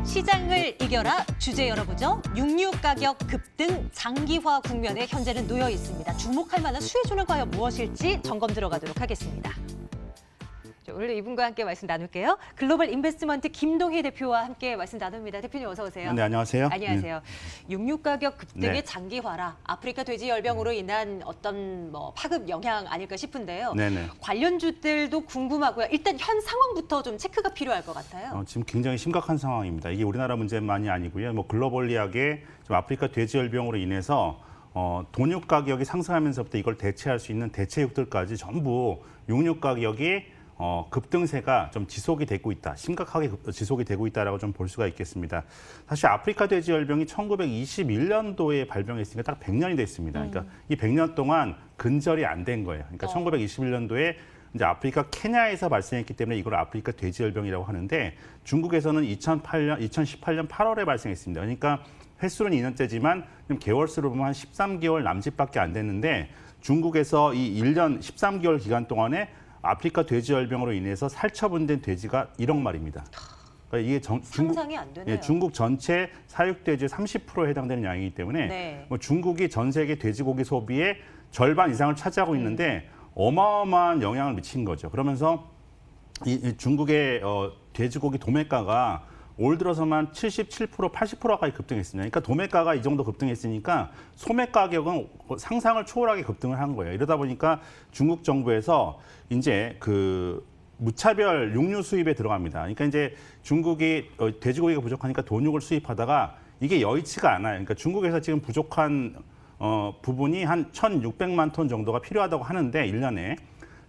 시장을 이겨라 주제 열어보죠. 육류 가격 급등 장기화 국면에 현재는 놓여 있습니다. 주목할 만한 수혜주는 과연 무엇일지 점검 들어가도록 하겠습니다. 오늘 이분과 함께 말씀 나눌게요. 글로벌 인베스트먼트 김동희 대표와 함께 말씀 나눕니다. 대표님 어서 오세요. 네, 안녕하세요. 안녕하세요. 육류 가격 급등의 네. 장기화라 아프리카 돼지 열병으로 인한 어떤 파급 영향 아닐까 싶은데요. 네네. 관련주들도 궁금하고요. 일단 현 상황부터 좀 체크가 필요할 것 같아요. 지금 굉장히 심각한 상황입니다. 이게 우리나라 문제만이 아니고요. 글로벌리하게 좀 아프리카 돼지 열병으로 인해서 돈육 가격이 상승하면서부터 이걸 대체할 수 있는 대체육들까지 전부 육류 가격이 급등세가 좀 지속이 되고 있다. 심각하게 지속이 되고 있다라고 좀 볼 수가 있겠습니다. 사실 아프리카 돼지 열병이 1921년도에 발병했으니까 딱 100년이 됐습니다. 그러니까 이 100년 동안 근절이 안 된 거예요. 그러니까 1921년도에 이제 아프리카 케냐에서 발생했기 때문에 이걸 아프리카 돼지 열병이라고 하는데 중국에서는 2018년 8월에 발생했습니다. 그러니까 횟수는 2년째지만 개월수로 보면 한 13개월 남짓밖에 안 됐는데 중국에서 이 1년 13개월 기간 동안에 아프리카 돼지 열병으로 인해서 살처분된 돼지가 1억 마리입니다. 그러니까 이게 상상이 안 되네요. 중국 전체 사육 돼지의 30%에 해당되는 양이기 때문에 네. 중국이 전 세계 돼지고기 소비의 절반 이상을 차지하고 있는데 어마어마한 영향을 미친 거죠. 그러면서 이 중국의 돼지고기 도매가가 올 들어서만 77%, 80%까지 급등했습니다. 그러니까 도매가가 이 정도 급등했으니까 소매 가격은 상상을 초월하게 급등을 한 거예요. 이러다 보니까 중국 정부에서 이제 무차별 육류 수입에 들어갑니다. 그러니까 이제 중국이 돼지고기가 부족하니까 돈육을 수입하다가 이게 여의치가 않아요. 그러니까 중국에서 지금 부족한 부분이 한 1,600만 톤 정도가 필요하다고 하는데 1년에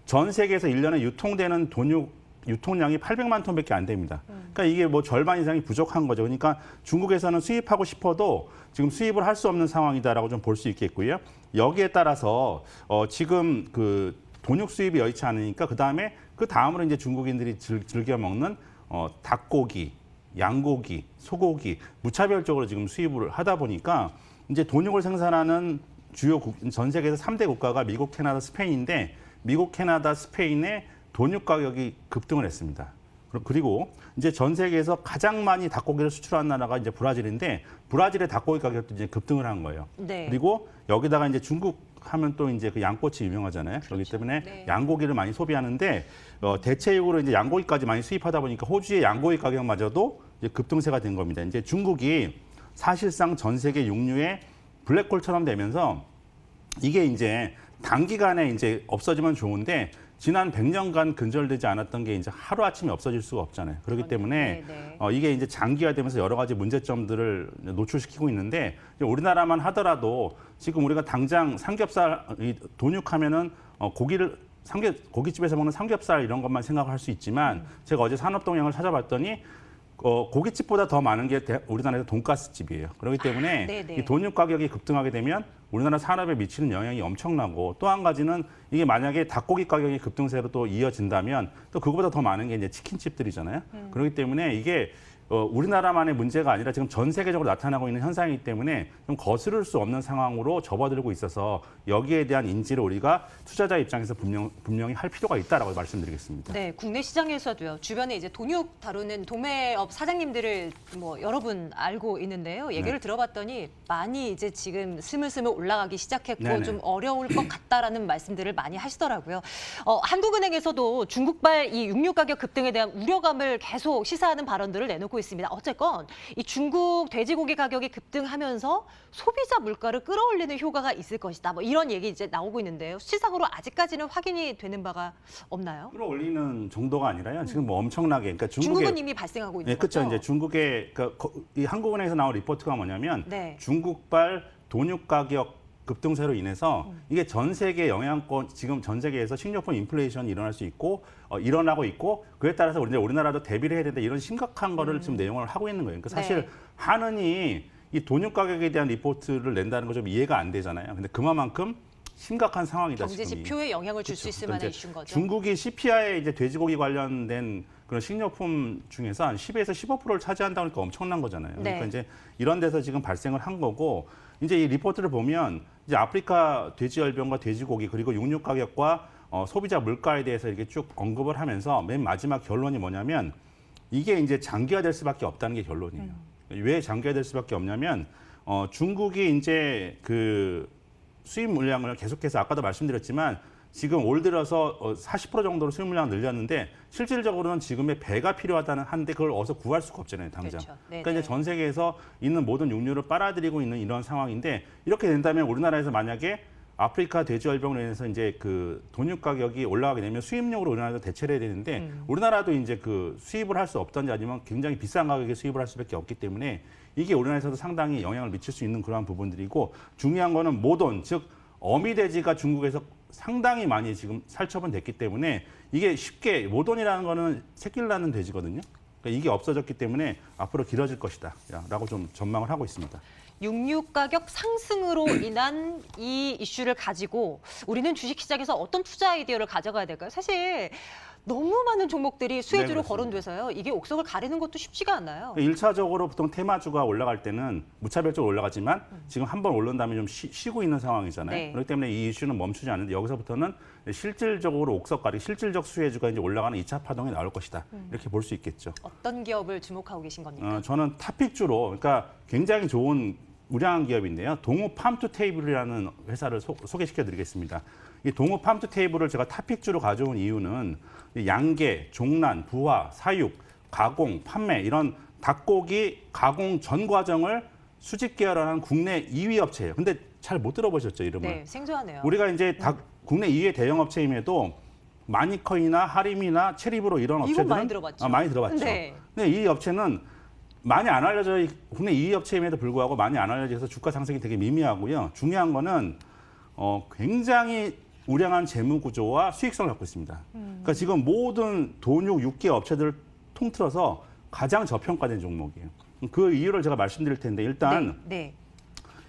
전 세계에서 1년에 유통되는 돈육 유통량이 800만 톤밖에 안 됩니다. 그러니까 이게 절반 이상이 부족한 거죠. 그러니까 중국에서는 수입하고 싶어도 지금 수입을 할 수 없는 상황이다라고 좀 볼 수 있겠고요. 여기에 따라서 지금 돈육 수입이 여의치 않으니까 그 다음으로 이제 중국인들이 즐겨 먹는 닭고기, 양고기, 소고기 무차별적으로 지금 수입을 하다 보니까 이제 돈육을 생산하는 전 세계에서 3대 국가가 미국, 캐나다, 스페인인데 미국, 캐나다, 스페인의 돈육 가격이 급등을 했습니다. 그리고 이제 전 세계에서 가장 많이 닭고기를 수출하는 나라가 이제 브라질인데 브라질의 닭고기 가격도 이제 급등을 한 거예요. 네. 그리고 여기다가 이제 중국 하면 또 이제 그 양꼬치 유명하잖아요. 그렇기 때문에 네. 양고기를 많이 소비하는데 대체육으로 이제 양고기까지 많이 수입하다 보니까 호주의 양고기 가격마저도 이제 급등세가 된 겁니다. 이제 중국이 사실상 전 세계 육류의 블랙홀처럼 되면서 이게 이제 단기간에 이제 없어지면 좋은데 지난 100년간 근절되지 않았던 게 이제 하루아침에 없어질 수가 없잖아요. 그렇기 때문에 이게 이제 장기화되면서 여러 가지 문제점들을 노출시키고 있는데 우리나라만 하더라도 지금 우리가 당장 삼겹살, 돈육하면은 고깃집에서 먹는 삼겹살 이런 것만 생각할 수 있지만 제가 어제 산업동향을 찾아봤더니 고깃집보다 더 많은 게 우리나라에서 돈가스집이에요. 그렇기 때문에 이 돈육 가격이 급등하게 되면 우리나라 산업에 미치는 영향이 엄청나고 또 한 가지는 이게 만약에 닭고기 가격이 급등세로 또 이어진다면 또 그거보다 더 많은 게 이제 치킨집들이잖아요. 그렇기 때문에 이게 우리나라만의 문제가 아니라 지금 전 세계적으로 나타나고 있는 현상이기 때문에 좀 거스를 수 없는 상황으로 접어들고 있어서 여기에 대한 인지를 우리가 투자자 입장에서 분명히 할 필요가 있다라고 말씀드리겠습니다. 네, 국내 시장에서도요. 주변에 이제 돈육 다루는 도매업 사장님들을 여러 분 알고 있는데요. 얘기를 들어봤더니 많이 이제 지금 스물스물 올라가기 시작했고 네네. 좀 어려울 것 같다라는 말씀들을 많이 하시더라고요. 한국은행에서도 중국발 이 육류 가격 급등에 대한 우려감을 계속 시사하는 발언들을 내놓고 있습니다. 어쨌건 이 중국 돼지고기 가격이 급등하면서 소비자 물가를 끌어올리는 효과가 있을 것이다. 이런 얘기 이제 나오고 있는데요. 시장으로 아직까지는 확인이 되는 바가 없나요? 끌어올리는 정도가 아니라요. 지금 엄청나게 그러니까 중국은 이미 발생하고 있는 거죠. 그렇죠. 이제 중국의 이 한국은행에서 나온 리포트가 뭐냐면 네. 중국발 돈육 가격 급등세로 인해서 이게 전 세계 영향권 지금 전 세계에서 식료품 인플레이션이 일어날 수 있고 일어나고 있고 그에 따라서 우리나라도 대비를 해야 된다 이런 심각한 거를 지금 내용을 하고 있는 거예요. 그러니까 사실 한은이 이 돈육 가격에 대한 리포트를 낸다는 거 좀 이해가 안 되잖아요. 근데 그만큼 심각한 상황이다. 경제 지금이. 지표에 영향을 줄 수 있을 만한 이슈인 거죠. 중국이 CPI에 이제 돼지고기 관련된 그런 식료품 중에서 한 10에서 15%를 차지한다고 하니까 엄청난 거잖아요. 그러니까 이제 이런 데서 지금 발생을 한 거고 이제 이 리포트를 보면 이제 아프리카 돼지열병과 돼지고기 그리고 육류 가격과 소비자 물가에 대해서 이렇게 쭉 언급을 하면서 맨 마지막 결론이 뭐냐면 이게 이제 장기화될 수밖에 없다는 게 결론이에요. 왜 장기화될 수밖에 없냐면 중국이 이제 그 수입 물량을 계속해서 아까도 말씀드렸지만 지금 올 들어서 40% 정도로 수입 물량을 늘렸는데 실질적으로는 지금의 배가 필요하다는 한데 그걸 어디서 구할 수가 없잖아요, 당장. 그렇죠. 그러니까 이제 전 세계에서 있는 모든 육류를 빨아들이고 있는 이런 상황인데 이렇게 된다면 우리나라에서 만약에 아프리카 돼지열병으로 인해서 이제 그 돈육 가격이 올라가게 되면 수입용으로 우리나라도 대체를 해야 되는데 우리나라도 이제 그 수입을 할 수 없던지 아니면 굉장히 비싼 가격에 수입을 할 수밖에 없기 때문에 이게 우리나라에서도 상당히 영향을 미칠 수 있는 그러한 부분들이고 중요한 거는 모돈 즉 어미돼지가 중국에서 상당히 많이 지금 살처분됐기 때문에 이게 쉽게 모돈이라는 거는 새끼를 낳는 돼지거든요. 그러니까 이게 없어졌기 때문에 앞으로 길어질 것이다 라고 좀 전망을 하고 있습니다. 육류 가격 상승으로 인한 이 이슈를 가지고 우리는 주식시장에서 어떤 투자 아이디어를 가져가야 될까요? 사실 너무 많은 종목들이 수혜주로 네, 거론돼서요. 이게 옥석을 가리는 것도 쉽지가 않아요. 1차적으로 보통 테마주가 올라갈 때는 무차별적으로 올라가지만 지금 한번 오른 다음에 좀 쉬고 있는 상황이잖아요. 네. 그렇기 때문에 이 이슈는 멈추지 않는데 여기서부터는 실질적으로 옥석가리, 실질적 수혜주가 이제 올라가는 2차 파동이 나올 것이다. 이렇게 볼 수 있겠죠. 어떤 기업을 주목하고 계신 겁니까? 저는 탑픽주로 그러니까 굉장히 좋은 우량한 기업인데요. 동호 팜투테이블이라는 회사를 소개시켜드리겠습니다. 이 동호 팜투테이블을 제가 탑픽주로 가져온 이유는 양계, 종란, 부화, 사육, 가공, 판매 이런 닭고기 가공 전 과정을 수직 계열화한 국내 2위 업체예요. 근데 잘 못 들어보셨죠, 이름을? 네, 생소하네요. 우리가 이제 국내 2위 대형 업체임에도 마니커이나 하림이나 체리브로 이런 업체들은 많이 들어봤죠. 많이 들어봤죠. 네. 근데 이 업체는 많이 안 알려져 국내 2위 업체임에도 불구하고 많이 안 알려져서 주가 상승이 되게 미미하고요. 중요한 거는 굉장히 우량한 재무 구조와 수익성을 갖고 있습니다. 그러니까 지금 모든 돈육 육계 업체들을 통틀어서 가장 저평가된 종목이에요. 그 이유를 제가 말씀드릴 텐데 일단 네.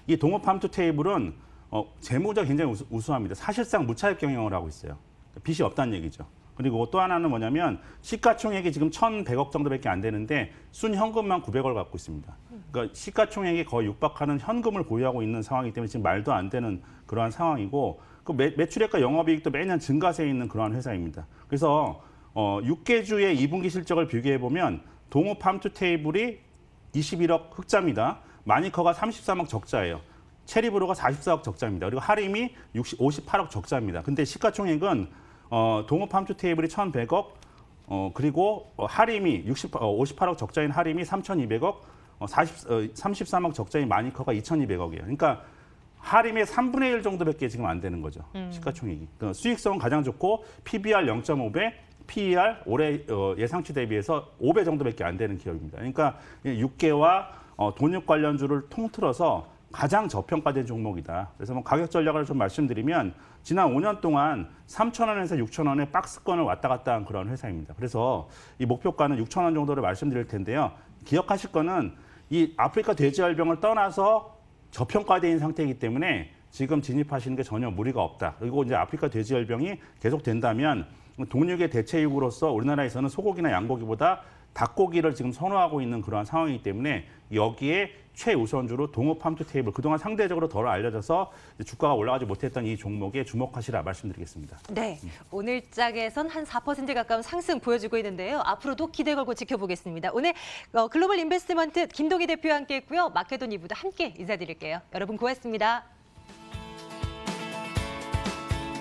이 동호팜투테이블은 재무가 굉장히 우수합니다. 사실상 무차익 경영을 하고 있어요. 빚이 없다는 얘기죠. 그리고 또 하나는 뭐냐면 시가총액이 지금 1,100억 정도밖에 안 되는데 순현금만 900억을 갖고 있습니다. 그러니까 시가총액이 거의 육박하는 현금을 보유하고 있는 상황이기 때문에 지금 말도 안 되는 그러한 상황이고 그 매출액과 영업이익도 매년 증가세에 있는 그러한 회사입니다. 그래서 6개주의 2분기 실적을 비교해 보면 동호팜투테이블이 21억 흑자입니다. 마니커가 33억 적자예요. 체리브로가 44억 적자입니다. 그리고 하림이 58억 적자입니다. 근데 시가총액은 동호팜투테이블이 1,100억, 그리고 하림이 58억 적자인 하림이 3,200억, 33억 적자인 마니커가 2,200억이에요. 그러니까 하림의 3분의 1 정도밖에 지금 안 되는 거죠. 시가총액이. 그러니까 수익성은 가장 좋고 PBR 0.5배, PER 올해 예상치 대비해서 5배 정도밖에 안 되는 기업입니다. 그러니까 6개와 돈육 관련주를 통틀어서 가장 저평가된 종목이다. 그래서 뭐 가격 전략을 좀 말씀드리면 지난 5년 동안 3,000원에서 6,000원에 박스권을 왔다 갔다 한 그런 회사입니다. 그래서 이 목표가는 6,000원 정도를 말씀드릴 텐데요. 기억하실 거는 이 아프리카 돼지열병을 떠나서 저평가된 상태이기 때문에 지금 진입하시는 게 전혀 무리가 없다. 그리고 이제 아프리카 돼지열병이 계속된다면 동육의 대체육으로서 우리나라에서는 소고기나 양고기보다 닭고기를 지금 선호하고 있는 그러한 상황이기 때문에 여기에 최우선주로 동호팜투테이블 그동안 상대적으로 덜 알려져서 주가가 올라가지 못했던 이 종목에 주목하시라 말씀드리겠습니다. 네, 오늘 장에선 한 4% 가까운 상승 보여주고 있는데요. 앞으로도 기대 걸고 지켜보겠습니다. 오늘 글로벌 인베스트먼트 김동희 대표와 함께했고요. 마케돈 2부도 함께 인사드릴게요. 여러분 고맙습니다.